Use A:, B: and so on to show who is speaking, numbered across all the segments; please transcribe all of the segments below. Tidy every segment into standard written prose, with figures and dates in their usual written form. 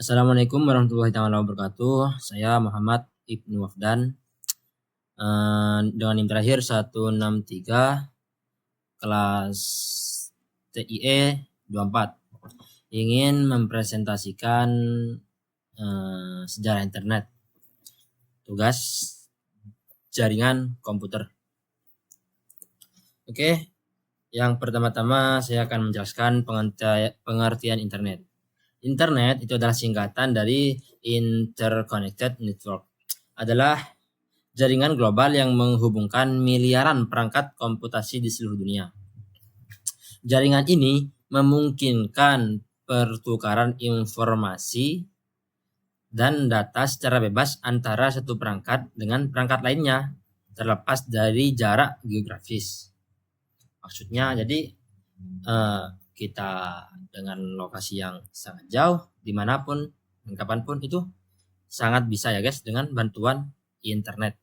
A: Assalamualaikum warahmatullahi wabarakatuh. Saya Muhammad Ibnu Wafdan dengan NIM terakhir 163 kelas TIE 24. Ingin mempresentasikan sejarah internet. Tugas jaringan komputer. Oke, yang pertama-tama saya akan menjelaskan pengertian internet. Internet itu adalah singkatan dari Interconnected Network. Adalah jaringan global yang menghubungkan miliaran perangkat komputasi di seluruh dunia. Jaringan ini memungkinkan pertukaran informasi dan data secara bebas antara satu perangkat dengan perangkat lainnya, terlepas dari jarak geografis. Maksudnya jadi kita dengan lokasi yang sangat jauh, dimanapun dan kapanpun itu sangat bisa ya guys dengan bantuan internet.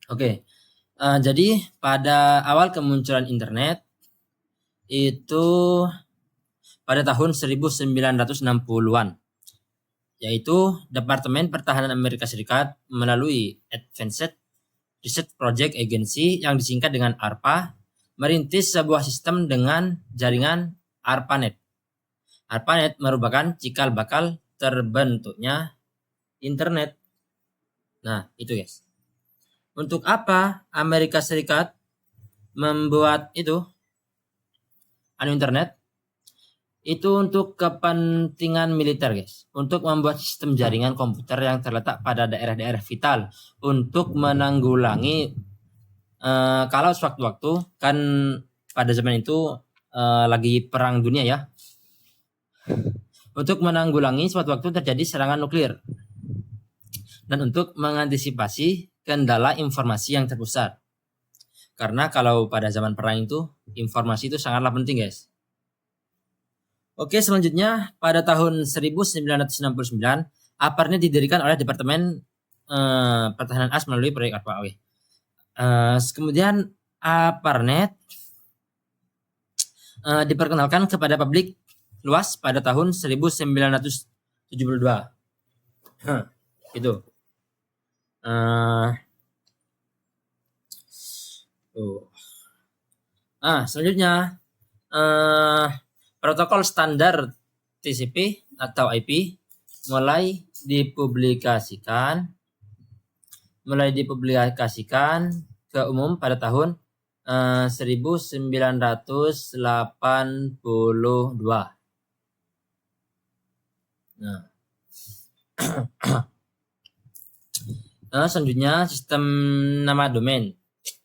A: Oke, jadi pada awal kemunculan internet itu pada tahun 1960-an, yaitu Departemen Pertahanan Amerika Serikat melalui Advanced Research Project Agency yang disingkat dengan ARPA merintis sebuah sistem dengan jaringan ARPANET. ARPANET merupakan cikal bakal terbentuknya internet. Nah, itu guys. Untuk apa Amerika Serikat membuat itu internet? Itu untuk kepentingan militer guys. Untuk membuat sistem jaringan komputer yang terletak pada daerah-daerah vital untuk menanggulangi kalau sewaktu-waktu kan pada zaman itu lagi perang dunia ya, untuk menanggulangi sewaktu-waktu terjadi serangan nuklir dan untuk mengantisipasi kendala informasi yang terpusat. Karena kalau pada zaman perang itu informasi itu sangatlah penting guys. Oke, selanjutnya pada tahun 1969 ARPANET didirikan oleh Departemen Pertahanan AS melalui proyek ARPA. Kemudian ARPANET diperkenalkan kepada publik luas pada tahun 1972. Itu. Selanjutnya protokol standar TCP atau IP mulai dipublikasikan ke umum pada tahun 1982. Selanjutnya sistem nama domain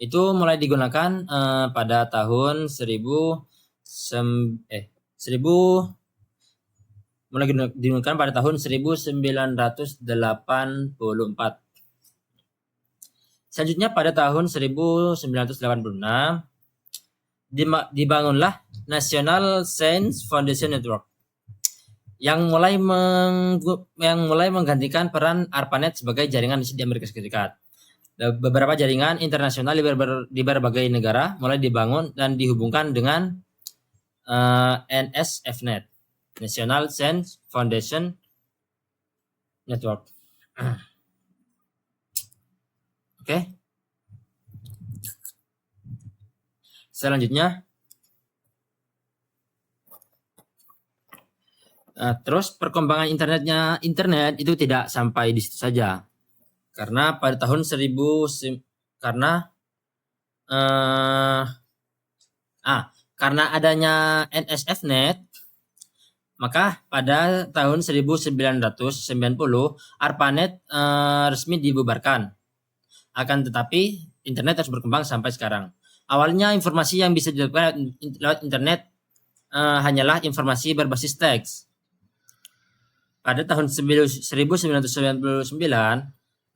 A: itu mulai digunakan pada tahun 1984. Selanjutnya pada tahun 1986 dibangunlah National Science Foundation Network yang mulai menggantikan peran ARPANET sebagai jaringan di Amerika Serikat. Beberapa jaringan internasional di berbagai negara mulai dibangun dan dihubungkan dengan NSFNet, National Science Foundation Network. Oke. Selanjutnya, terus perkembangan internet itu tidak sampai di situ saja. Karena pada tahun karena adanya NSFNet, maka pada tahun 1990 ARPANET resmi dibubarkan. Akan tetapi internet terus berkembang sampai sekarang. Awalnya informasi yang bisa didapatkan lewat internet hanyalah informasi berbasis teks. Pada tahun 1999,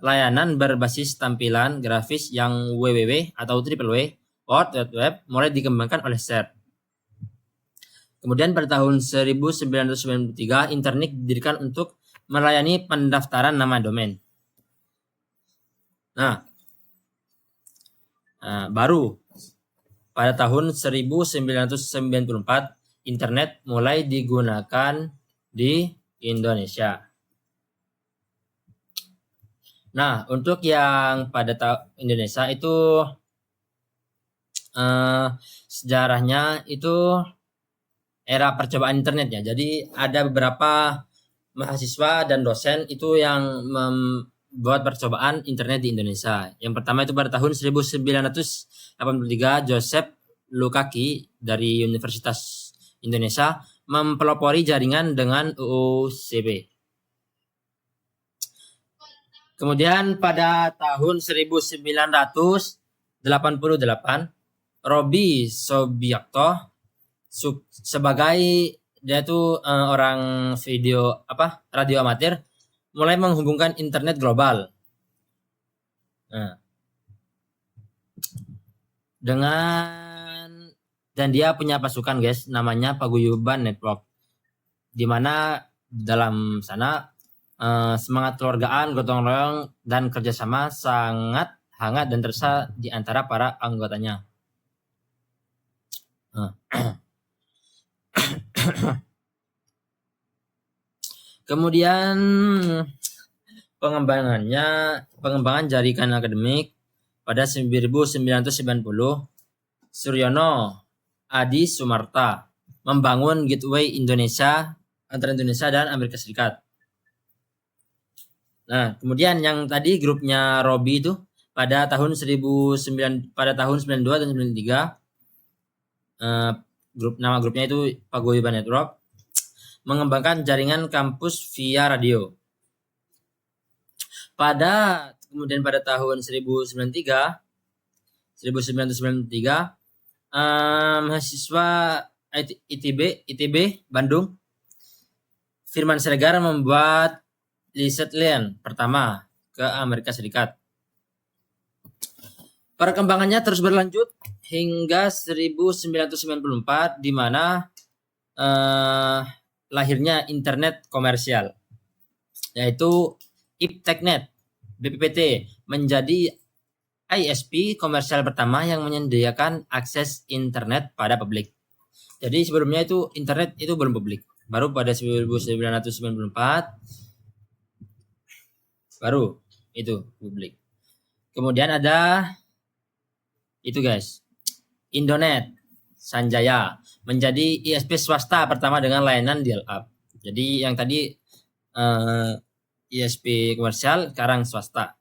A: layanan berbasis tampilan grafis yang www atau www World Wide Web mulai dikembangkan oleh SER. Kemudian pada tahun 1993 internet didirikan untuk melayani pendaftaran nama domain. Baru pada tahun 1994 internet mulai digunakan di Indonesia. Nah, untuk yang pada Indonesia itu sejarahnya itu era percobaan internet ya. Jadi ada beberapa mahasiswa dan dosen itu yang membuat percobaan internet di Indonesia. Yang pertama itu pada tahun 1983, Joseph Lukács dari Universitas Indonesia mempelopori jaringan dengan UUCB. Kemudian pada tahun 1988, Robi Subiakto sebagai dia tuh orang radio amatir mulai menghubungkan internet global. Nah, dan dia punya pasukan guys, namanya Paguyuban Network, di mana dalam sana semangat keluargaan, gotong royong, dan kerjasama sangat hangat dan terasa di antara para anggotanya. Kemudian pengembangan jaringan akademik pada 1990, Suryono Adi Sumarta membangun Gateway Indonesia antara Indonesia dan Amerika Serikat. Nah, kemudian yang tadi grupnya Robi itu pada tahun 92 dan 93, nama grupnya itu Paguyuban Network, mengembangkan jaringan kampus via radio. Kemudian pada tahun 1993, mahasiswa ITB Bandung, Firman Siregar membuat Lisetlian pertama ke Amerika Serikat. Perkembangannya terus berlanjut hingga 1994, di mana lahirnya internet komersial, yaitu IPTechNet BPPT menjadi ISP komersial pertama yang menyediakan akses internet pada publik. Jadi sebelumnya itu internet itu belum publik, baru pada 1994 baru itu publik. Kemudian ada itu guys, Indonet Sanjaya menjadi ISP swasta pertama dengan layanan dial-up. Jadi yang tadi ISP komersial, sekarang swasta,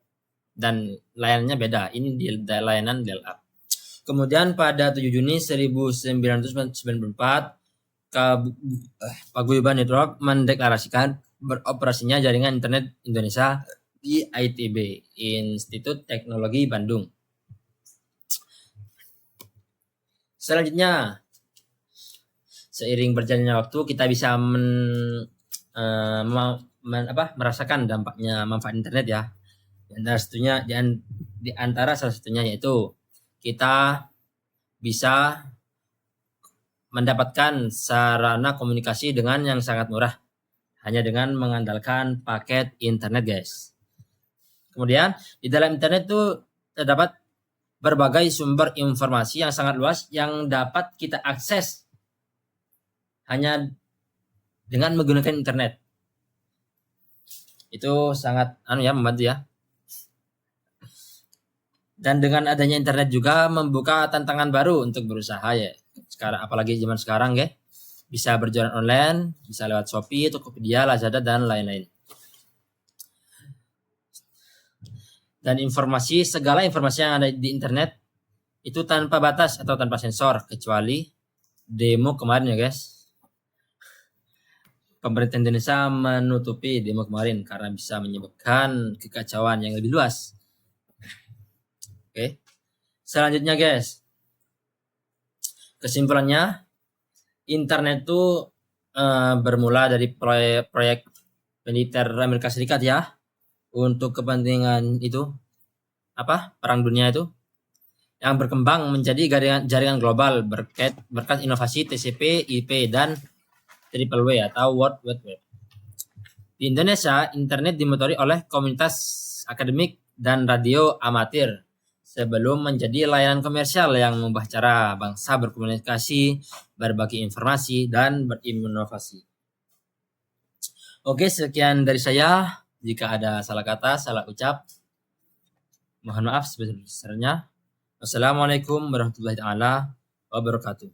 A: dan layanannya beda. Ini layanan dial-up. Kemudian pada 7 Juni 1994, Paguyuban Network mendeklarasikan beroperasinya jaringan internet Indonesia di ITB, Institut Teknologi Bandung. Selanjutnya, seiring berjalannya waktu kita bisa merasakan dampaknya manfaat internet ya. Di antara salah satunya yaitu kita bisa mendapatkan sarana komunikasi dengan yang sangat murah hanya dengan mengandalkan paket internet guys. Kemudian di dalam internet itu terdapat berbagai sumber informasi yang sangat luas yang dapat kita akses hanya dengan menggunakan internet. Itu sangat membantu ya. Dan dengan adanya internet juga membuka tantangan baru untuk berusaha ya. Sekarang apalagi zaman sekarang ya. Bisa berjualan online, bisa lewat Shopee, Tokopedia, Lazada dan lain-lain. Dan segala informasi yang ada di internet itu tanpa batas atau tanpa sensor, kecuali demo kemarin ya guys. Pemerintah Indonesia menutupi demo kemarin karena bisa menyebabkan kekacauan yang lebih luas. Oke. Selanjutnya guys, kesimpulannya, internet itu bermula dari proyek militer Amerika Serikat ya, untuk kepentingan itu perang dunia itu, yang berkembang menjadi jaringan global berkat inovasi TCP, IP dan Triple W atau World Wide Web. Di Indonesia, internet dimotori oleh komunitas akademik dan radio amatir sebelum menjadi layanan komersial yang mengubah cara bangsa berkomunikasi, berbagi informasi, dan berinovasi. Oke, sekian dari saya. Jika ada salah kata, salah ucap, mohon maaf sebesar-besarnya. Wassalamualaikum warahmatullahi wabarakatuh.